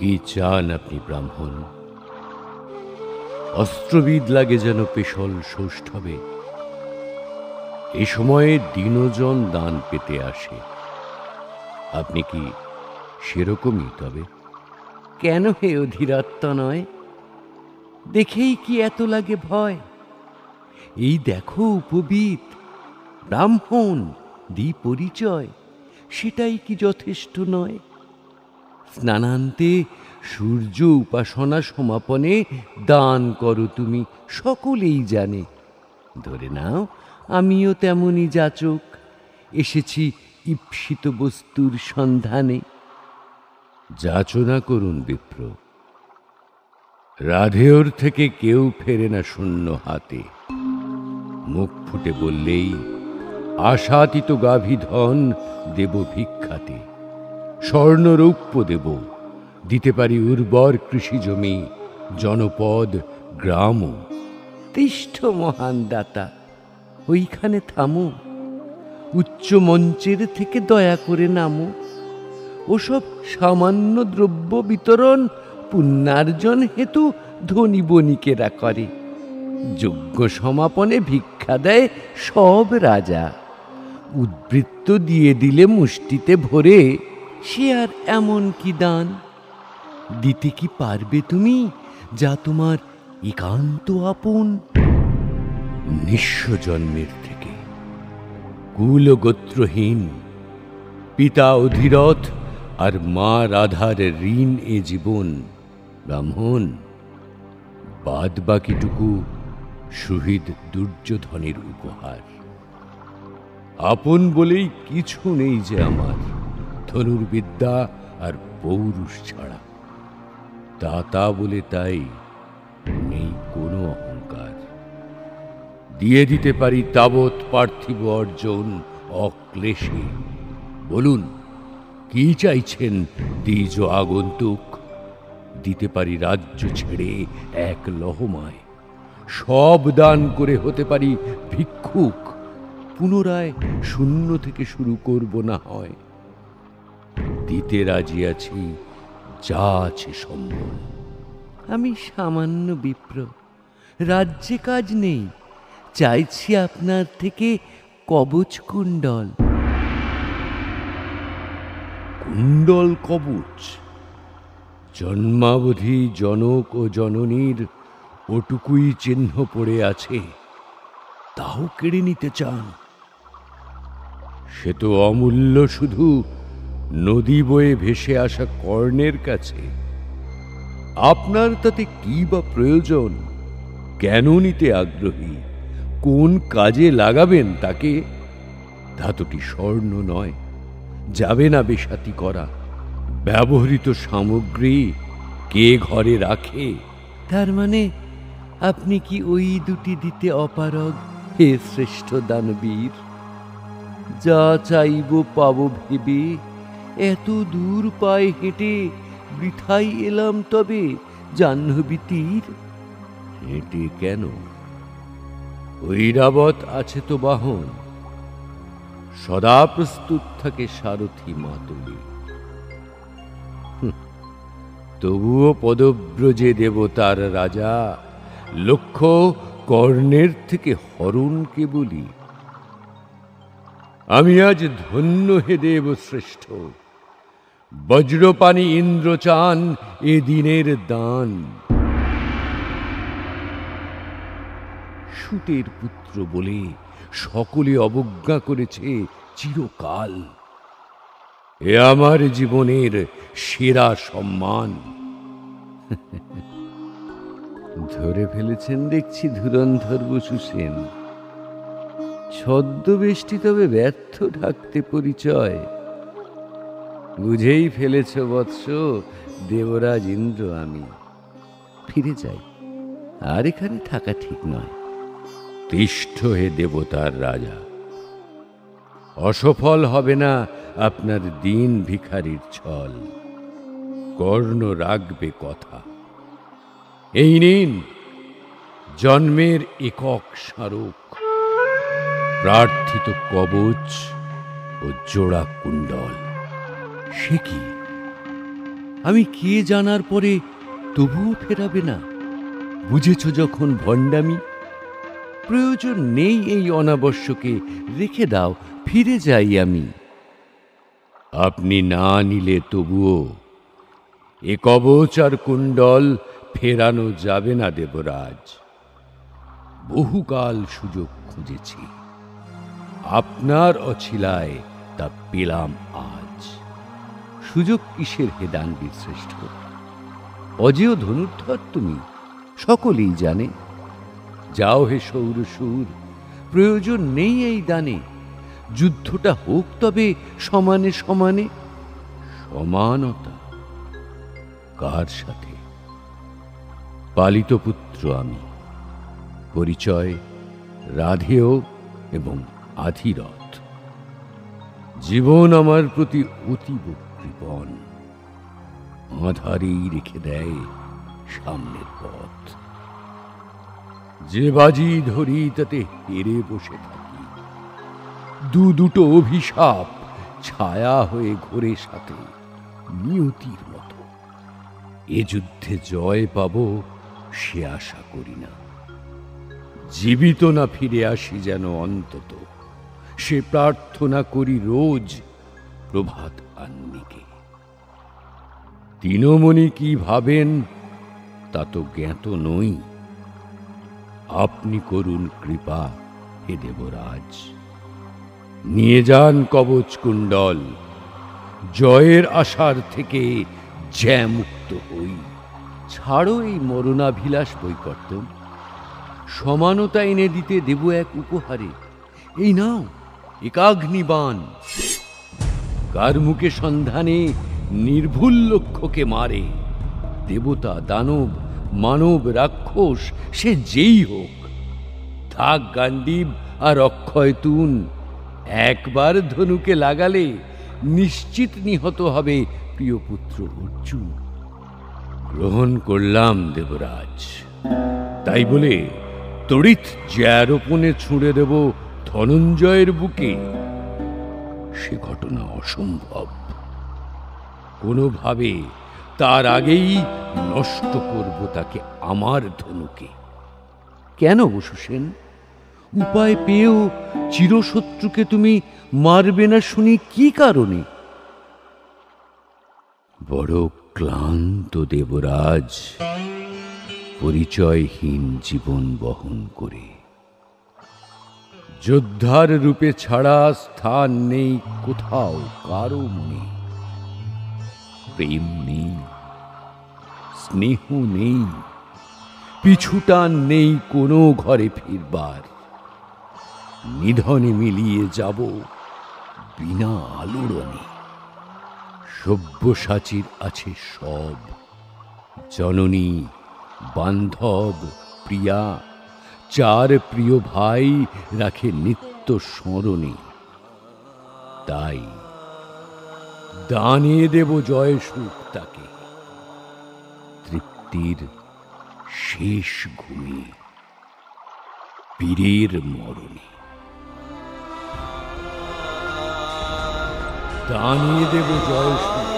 কি চান আপনি ব্রাহ্মণ? অস্ত্রবিদ লাগে যেন পেশল সৌষ্ঠবে। এ সময়ে দীনজন দান পেতে আসে। আপনি কি সেরকমই তবে? কেন হে অধীরাত্মা নয়? দেখেই কি এত লাগে ভয়? এই দেখো উপবিদ, ব্রাহ্মণ দি পরিচয়, সেটাই কি যথেষ্ট নয়? স্নানান্তে সূর্য উপাসনা সমাপনে দান করো তুমি, সকলেই জানে। ধরে নাও আমিও তেমনি যাচক, এসেছি ঈপ্সিত বস্তুর সন্ধানে। যাচনা করুন বিপ্র। রাধেয়র থেকে কেউ ফেরে না শূন্য হাতে। মুখ ফুটে বললেই আশাতীত গাভীধন দেব ভিক্ষাতে। স্বর্ণরৌপ্য দেব, দিতে পারি উর্বর কৃষিজমি, জনপদ, গ্রামও। তিষ্ঠ মহান দাতা, ওইখানে থামো। উচ্চ মঞ্চের থেকে দয়া করে নামো। ওসব সামান্য দ্রব্য বিতরণ পুণ্যার্জন হেতু ধনী বণিকেরা করে। যজ্ঞ সমাপনে ভিক্ষা দেয় সব রাজা। উদ্বৃত্ত দিয়ে দিলে মুষ্টিতে ভরে, সে আর এমন কি দান? দিতে কি পারবে তুমি যা তোমার একান্ত আপন? নিঃস্ব জন্মের থেকে, কুল গোত্রহীন, পিতা অধীরথ আর মা রাধার ঋণ এ জীবন। ব্রাহ্মণ, বাদ বাকিটুকু শহীদ দুর্যোধনের উপহার। আপন বলেই কিছু নেই যে আমার, ধনুর্বিদ্যা আর পৌরুষ ছাড়া। দাতা বলে তাই নেই কোনো অহংকার। দিয়ে দিতে পারি তাবৎ পার্থিব অর্জন অক্লেশে। বলুন, কি চাইছেন দ্বিজ আগন্তুক? দিতে পারি রাজ্য ছেড়ে এক লহমায়। সব দান করে হতে পারি ভিক্ষুক। পুনরায় শূন্য থেকে শুরু করব না হয়। দিতে রাজি আছি যা আছে সম্ভব। আমি সামান্য বিপ্র, রাজ্যে কাজ নেই। চাইছি আপনার থেকে কবচ কুণ্ডল। কুণ্ডল কবচ? জন্মাবধি জনক ও জননীর ওটুকুই চিহ্ন পড়ে আছে, তাও কেড়ে নিতে চান? সে তো অমূল্য শুধু নদী বয়ে ভেসে আসা কর্ণের কাছে। আপনার তাতে কি বা প্রয়োজন? কেন নিতে আগ্রহী? কোন কাজে লাগাবেন তাকে? ধাতুটি স্বর্ণ নয়, যাবে না বেশাতি করা। ব্যবহৃত সামগ্রী কে ঘরে রাখে? তার মানে আপনি কি ওই দুটি দিতে অপারগ হে শ্রেষ্ঠ দানবীর? যা চাইব পাবো ভেবে এত দূর পায়ে হেঁটে বৃথাই এলাম তবে জাহ্নবী তীর। হেঁটে কেন? ঐরাবত আছে তো বাহন, সদা প্রস্তুত থাকে সারথি মাতুলি। তবুও পদব্রজে দেবতার রাজা, লক্ষ্য কর্ণের থেকে হরণকে বলি। আমি আজ ধন্য হে দেব শ্রেষ্ঠ, বজ্রপানি ইন্দ্র চান এ দিনের দান। সুতের পুত্র বলে সকলে অবজ্ঞা করেছে চিরকাল। এ আমার জীবনের সেরা সম্মান। ধরে ফেলেছেন দেখছি ধুরন্ধর বসু সেন। ছদ্মবেষ্টি তবে ব্যর্থ ঢাকতে পরিচয়। বুঝেই ফেলেছ বৎস, দেবরাজ ইন্দ্র আমি। ফিরে যাই, আর এখানে থাকা ঠিক নয়। তিষ্ঠ হে দেবতার রাজা, অসফল হবে না আপনার দিন ভিখারির ছল। কর্ণ রাখবে কথা। এই নিন জন্মের একক স্মারক, প্রার্থিত কবচ ও জোড়া কুণ্ডল। সে কি আমি কে জানার পরে তবুও ফেরাবে না? বুঝেছ যখন ভণ্ডামি, প্রয়োজন নেই এই অনাবশ্যকে, রেখে দাও, ফিরে যাই আমি। আপনি না নিলে তবুও এ কবচ আর কুণ্ডল ফেরানো যাবে না দেবরাজ। বহুকাল সুযোগ খুঁজেছি, আপনার অছিলায় তা পেলাম আজ। সুযোগ কিসের হে দানবীর শ্রেষ্ঠ? অজেয় ধনুর্ধর তুমি, সকলেই জানে। যাও হে সৌরসুর, প্রয়োজন নেই এই দানে। যুদ্ধটা হোক তবে সমানে সমানে। সমানতা কার সাথে? পালিত পুত্র আমি, পরিচয় রাধেয় এবং আধিরথ। জীবন আমার প্রতি অতীব কৃপণ, আধারেই রেখে দেয় সামনের পথ। যে বাজি ধরি তাতে হেরে বসে থাকি, দুটো অভিশাপ ছায়া হয়ে ঘোরে সাথে নিয়তির মতো। এ যুদ্ধে জয় পাব সে আশা করি না, জীবিত না ফিরে আসি যেন অন্তত, সে প্রার্থনা করি রোজ প্রভাত আহ্নিকে। তৃণমণি কি ভাবেন তা তো জ্ঞাত নই, আপনি করুন কৃপা হে দেবরাজ। নিয়ে যান কবচ কুণ্ডল, জয়ের আশার থেকে জ্যামুক্ত হই। ছাড়ো এই মরণাভিলাষ বৈকর্তম, সমানতা এনে দিতে দেব এক উপহারে। এই নাও একাগ্নিবাণ। কার মুখে সন্ধানে নির্ভুল লক্ষ্যকে মারে, দেবতা দানব মানব রাক্ষস সে যেই হোক। থাক গান্ডীব আর অক্ষয় তুন, একবার ধনুকে লাগালে নিশ্চিত নিহত হবে প্রিয় পুত্র অর্জুন। গ্রহণ করলাম দেবরাজ, তাই বলে তড়িৎ জ্যারোপণে ছুঁড়ে দেব ধনঞ্জয়ের বুকে, সে ঘটনা অসম্ভব। কোনোভাবে তার আগেই নষ্ট করব তাকে আমার ধনুকে। কেন বসু সেন, উপায় পেয়েও চিরশত্রুকে তুমি মারবে না শুনি কি কারণে? বড় ক্লান্ত দেবরাজ, পরিচয়হীন জীবন বহন করে। যোদ্ধার রূপে ছাড়া স্থান নেই কোথাও কারো মনে। প্রেম নেই, স্নেহ নেই, পিছুটান নেই কোনো ঘরে ফিরবার। নিধনে মিলিয়ে যাব বিনা আলোড়নে। সব্যসাচীর আছে সব, জননী বান্ধব প্রিয়া, চার প্রিয় ভাই রাখে নিত্য স্মরণে। তাই দানে দেব জয় সুখ তাকে, তৃপ্তির শেষ ঘুমে বীরের মরণে। দানে দেব জয় সুখ